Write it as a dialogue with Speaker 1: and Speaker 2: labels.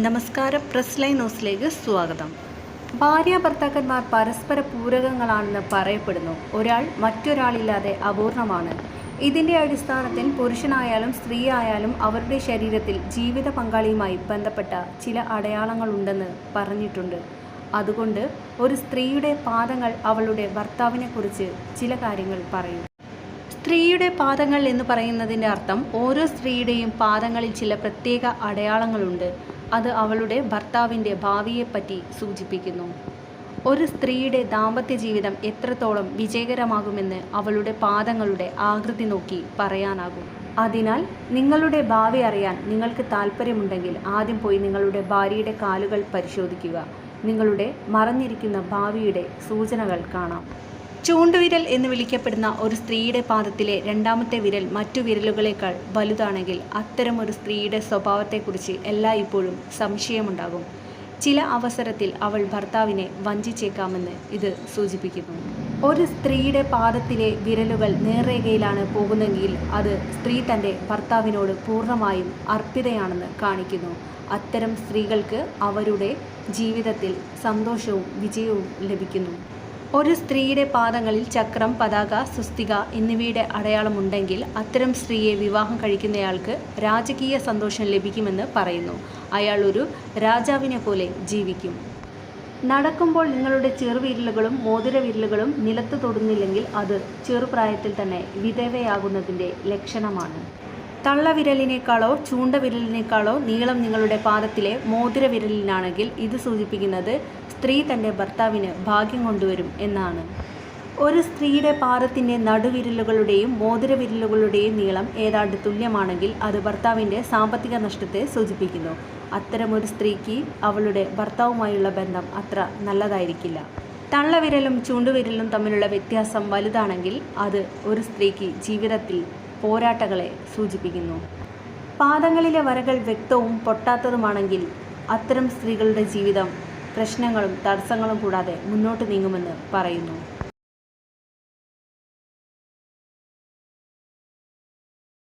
Speaker 1: നമസ്കാരം. Press line ന്യൂസിലേക്ക് സ്വാഗതം. ഭാര്യ ഭർത്താക്കന്മാർ പരസ്പര പൂരകങ്ങളാണെന്ന് പറയപ്പെടുന്നു. ഒരാൾ മറ്റൊരാളില്ലാതെ അപൂർണമാണ്. ഇതിൻ്റെ അടിസ്ഥാനത്തിൽ പുരുഷനായാലും സ്ത്രീ ആയാലും അവരുടെ ശരീരത്തിൽ ജീവിത പങ്കാളിയുമായി ബന്ധപ്പെട്ട ചില അടയാളങ്ങളുണ്ടെന്ന് പറഞ്ഞിട്ടുണ്ട്. അതുകൊണ്ട് ഒരു സ്ത്രീയുടെ പാദങ്ങൾ അവളുടെ ഭർത്താവിനെക്കുറിച്ച് ചില കാര്യങ്ങൾ പറയും. സ്ത്രീയുടെ പാദങ്ങൾ എന്ന് പറയുന്നതിൻ്റെ അർത്ഥം ഓരോ സ്ത്രീയുടെയും പാദങ്ങളിൽ ചില പ്രത്യേക അടയാളങ്ങളുണ്ട്. അത് അവളുടെ ഭർത്താവിൻ്റെ ഭാവിയെപ്പറ്റി സൂചിപ്പിക്കുന്നു. ഒരു സ്ത്രീയുടെ ദാമ്പത്യ ജീവിതം എത്രത്തോളം വിജയകരമാകുമെന്ന് അവളുടെ പാദങ്ങളുടെ ആകൃതി നോക്കി പറയാനാകും. അതിനാൽ നിങ്ങളുടെ ഭാവി അറിയാൻ നിങ്ങൾക്ക് താല്പര്യമുണ്ടെങ്കിൽ ആദ്യം പോയി നിങ്ങളുടെ ഭാര്യയുടെ കാലുകൾ പരിശോധിക്കുക. നിങ്ങളുടെ മറഞ്ഞിരിക്കുന്ന ഭാവിയുടെ സൂചനകൾ കാണാം. ചൂണ്ടുവിരൽ എന്ന് വിളിക്കപ്പെടുന്ന ഒരു സ്ത്രീയുടെ പാദത്തിലെ രണ്ടാമത്തെ വിരൽ മറ്റു വിരലുകളേക്കാൾ വലുതാണെങ്കിൽ അത്തരമൊരു സ്ത്രീയുടെ സ്വഭാവത്തെക്കുറിച്ച് എല്ലായ്പ്പോഴും സംശയമുണ്ടാകും. ചില അവസരത്തിൽ അവൾ ഭർത്താവിനെ വഞ്ചിച്ചേക്കാമെന്ന് ഇത് സൂചിപ്പിക്കുന്നു. ഒരു സ്ത്രീയുടെ പാദത്തിലെ വിരലുകൾ നേർരേഖയിലാണ് പോകുന്നതെങ്കിൽ അത് സ്ത്രീ തൻ്റെ ഭർത്താവിനോട് പൂർണ്ണമായും അർപ്പിതയാണെന്ന് കാണിക്കുന്നു. അത്തരം സ്ത്രീകൾക്ക് അവരുടെ ജീവിതത്തിൽ സന്തോഷവും വിജയവും ലഭിക്കുന്നു. ഒരു സ്ത്രീയുടെ പാദങ്ങളിൽ ചക്രം, പതാക, സുസ്തിക എന്നിവയുടെ അടയാളമുണ്ടെങ്കിൽ അത്തരം സ്ത്രീയെ വിവാഹം കഴിക്കുന്നയാൾക്ക് രാജകീയ സന്തോഷം ലഭിക്കുമെന്ന് പറയുന്നു. അയാൾ ഒരു രാജാവിനെ പോലെ ജീവിക്കും. നടക്കുമ്പോൾ നിങ്ങളുടെ ചെറുവിരലുകളും മോതിരവിരലുകളും നിലത്ത് തൊടുന്നില്ലെങ്കിൽ അത് ചെറുപ്രായത്തിൽ തന്നെ വിധവയാകുന്നതിൻ്റെ ലക്ഷണമാണ്. തള്ളവിരലിനേക്കാളോ ചൂണ്ടവിരലിനേക്കാളോ നീളം നിങ്ങളുടെ പാദത്തിലെ മോതിരവിരലിനാണെങ്കിൽ ഇത് സൂചിപ്പിക്കുന്നത് സ്ത്രീ തൻ്റെ ഭർത്താവിന് ഭാഗ്യം കൊണ്ടുവരും എന്നാണ്. ഒരു സ്ത്രീയുടെ പാദത്തിൻ്റെ നടുവിരലുകളുടെയും മോതിരവിരലുകളുടെയും നീളം ഏതാണ്ട് തുല്യമാണെങ്കിൽ അത് ഭർത്താവിൻ്റെ സാമ്പത്തിക നഷ്ടത്തെ സൂചിപ്പിക്കുന്നു. അത്തരമൊരു സ്ത്രീക്ക് അവളുടെ ഭർത്താവുമായുള്ള ബന്ധം അത്ര നല്ലതായിരിക്കില്ല. തള്ളവിരലും ചൂണ്ടുവിരലും തമ്മിലുള്ള വ്യത്യാസം വലുതാണെങ്കിൽ അത് ഒരു സ്ത്രീക്ക് ജീവിതത്തിൽ പോരാട്ടങ്ങളെ സൂചിപ്പിക്കുന്നു. പാദങ്ങളിലെ വരകൾ വ്യക്തവും പൊട്ടാത്തതുമാണെങ്കിൽ അത്തരം സ്ത്രീകളുടെ ജീവിതം പ്രശ്നങ്ങളും തടസ്സങ്ങളും കൂടാതെ മുന്നോട്ട് നീങ്ങുമെന്ന് പറയുന്നു.